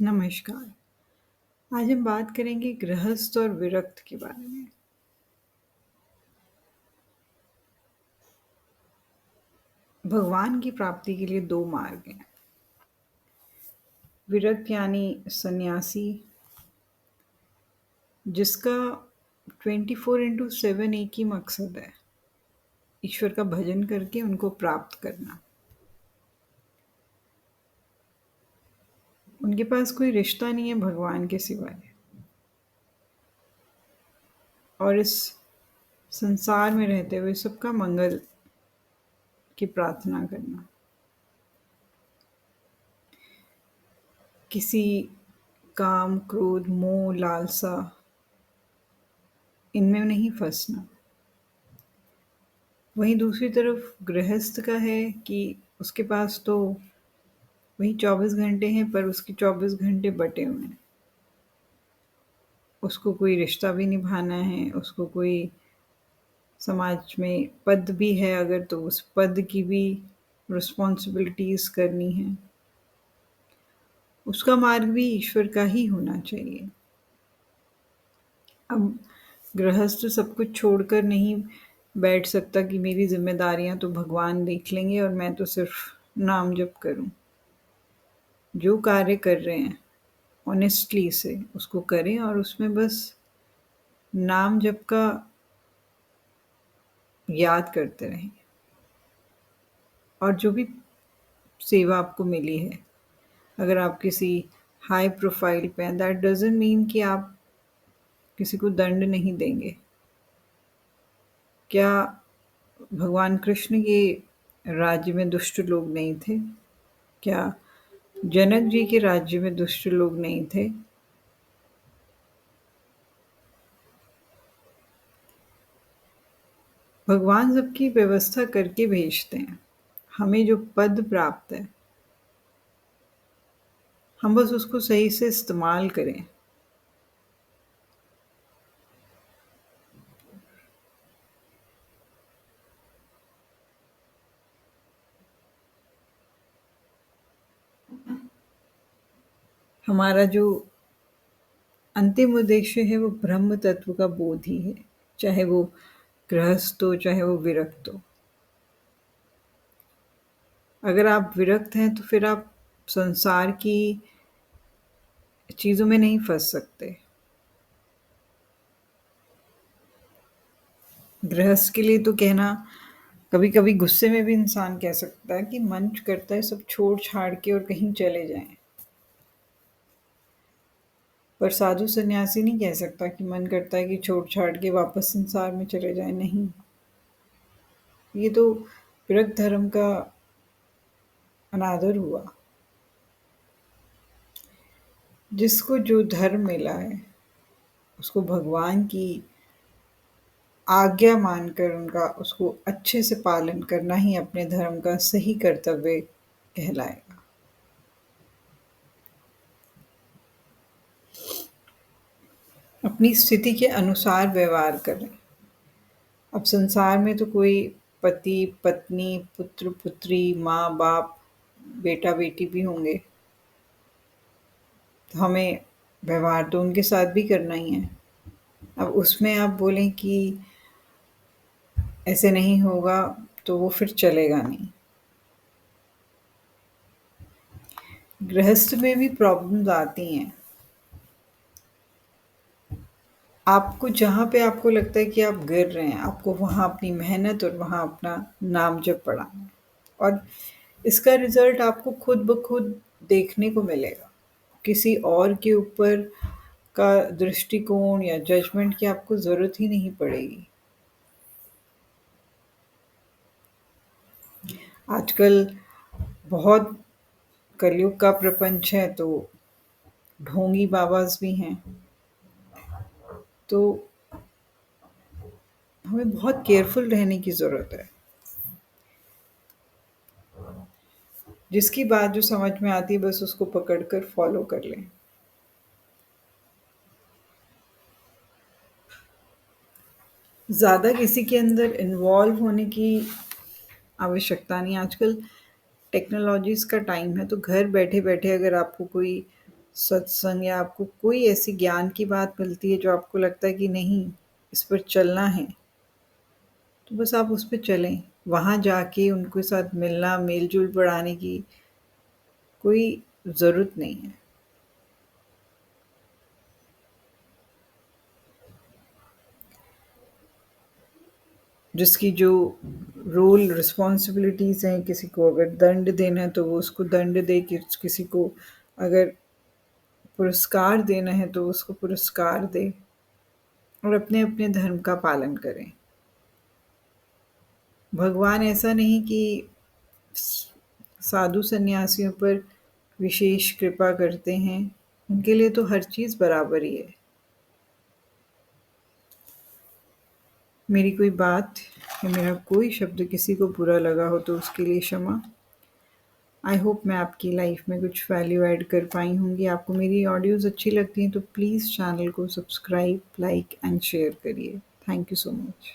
नमस्कार। आज हम बात करेंगे गृहस्थ और विरक्त के बारे में। भगवान की प्राप्ति के लिए दो मार्ग हैं। विरक्त यानी सन्यासी, जिसका 24/7 एक ही मकसद है, ईश्वर का भजन करके उनको प्राप्त करना। उनके पास कोई रिश्ता नहीं है भगवान के सिवाय, और इस संसार में रहते हुए सबका मंगल की प्रार्थना करना। किसी काम, क्रोध, मोह, लालसा इनमें नहीं फंसना। वहीं दूसरी तरफ गृहस्थ का है कि उसके पास तो वही 24 घंटे हैं, पर उसके 24 घंटे बँटे हुए हैं। उसको कोई रिश्ता भी निभाना है, उसको कोई समाज में पद भी है अगर, तो उस पद की भी रिस्पॉन्सिबिलिटीज़ करनी है। उसका मार्ग भी ईश्वर का ही होना चाहिए। अब गृहस्थ सब कुछ छोड़कर नहीं बैठ सकता कि मेरी ज़िम्मेदारियाँ तो भगवान देख लेंगे और मैं तो सिर्फ़ नाम जप करूँ। जो कार्य कर रहे हैं ऑनेस्टली से उसको करें और उसमें बस नाम जप का याद करते रहें। और जो भी सेवा आपको मिली है, अगर आप किसी हाई प्रोफाइल पे हैं, दैट डज़न्ट मीन कि आप किसी को दंड नहीं देंगे। क्या भगवान कृष्ण के राज्य में दुष्ट लोग नहीं थे? क्या जनक जी के राज्य में दुष्ट लोग नहीं थे? भगवान सबकी व्यवस्था करके भेजते हैं। हमें जो पद प्राप्त है, हम बस उसको सही से इस्तेमाल करें। हमारा जो अंतिम उद्देश्य है वो ब्रह्म तत्व का बोध ही है, चाहे वो गृहस्थ हो, चाहे वो विरक्त हो। अगर आप विरक्त हैं तो फिर आप संसार की चीज़ों में नहीं फँस सकते। गृहस्थ के लिए तो कहना, कभी-कभी गुस्से में भी इंसान कह सकता है कि मन करता है सब छोड़-छाड़ के और कहीं चले जाएँ। पर साधु सन्यासी नहीं कह सकता कि मन करता है कि छोड़-छाड़ के वापस संसार में चले जाएँ, नहीं। ये तो विरक्त धर्म का अनादर हुआ। जिसको जो धर्म मिला है, उसको भगवान की आज्ञा मानकर उनका उसको अच्छे से पालन करना ही अपने धर्म का सही कर्तव्य कहलाएगा। अपनी स्थिति के अनुसार व्यवहार करें। अब संसार में तो कोई पति, पत्नी, पुत्र-पुत्री, माँ-बाप, बेटा-बेटी भी होंगे। तो हमें व्यवहार तो उनके साथ भी करना ही है। अब उसमें आप बोलें कि ऐसे नहीं होगा, तो वो फिर चलेगा नहीं। गृहस्थ में भी प्रॉब्लम्स आती हैं। आपको जहाँ पे आपको लगता है कि आप गिर रहे हैं, आपको वहाँ अपनी मेहनत और वहाँ अपना नाम जप बढ़ाना है, और इसका रिज़ल्ट आपको खुद ब खुद देखने को मिलेगा। किसी और के ऊपर का दृष्टिकोण या जजमेंट की आपको ज़रूरत ही नहीं पड़ेगी। आजकल बहुत कलयुग का प्रपंच है, तो ढोंगी बाबाज़ भी हैं। तो हमें बहुत केयरफुल रहने की ज़रूरत है। जिसकी बात जो समझ में आती है बस उसको पकड़ कर फ़ॉलो कर लें। ज़्यादा किसी के अंदर इन्वॉल्व होने की आवश्यकता नहीं है। आजकल टेक्नोलॉजीज़ का टाइम है, तो घर बैठे-बैठे अगर आपको कोई सत्संग या आपको कोई ऐसी ज्ञान की बात मिलती है जो आपको लगता है कि नहीं, इस पर चलना है, तो बस आप उस पे चलें। वहाँ जाके उनके साथ मिलना, मेल-जोल बढ़ाने की कोई ज़रूरत नहीं है। जिसकी जो रोल रिस्पॉन्सिबिलिटीज़ हैं, किसी को अगर दंड देना है तो वो उसको दंड दे, किसी को अगर पुरस्कार देना है तो उसको पुरस्कार दे और अपने-अपने धर्म का पालन करें। भगवान ऐसा नहीं कि स साधु सन्यासियों पर विशेष कृपा करते हैं, उनके लिए तो हर चीज़ बराबर ही है। मेरी कोई बात या मेरा कोई शब्द किसी को बुरा लगा हो तो उसके लिए क्षमा। आई होप मैं आपकी लाइफ में कुछ वैल्यू ऐड कर पाई होंगी। आपको मेरी ऑडियोज़ अच्छी लगती हैं तो प्लीज़ चैनल को सब्सक्राइब, लाइक एंड शेयर करिए। Thank you so much.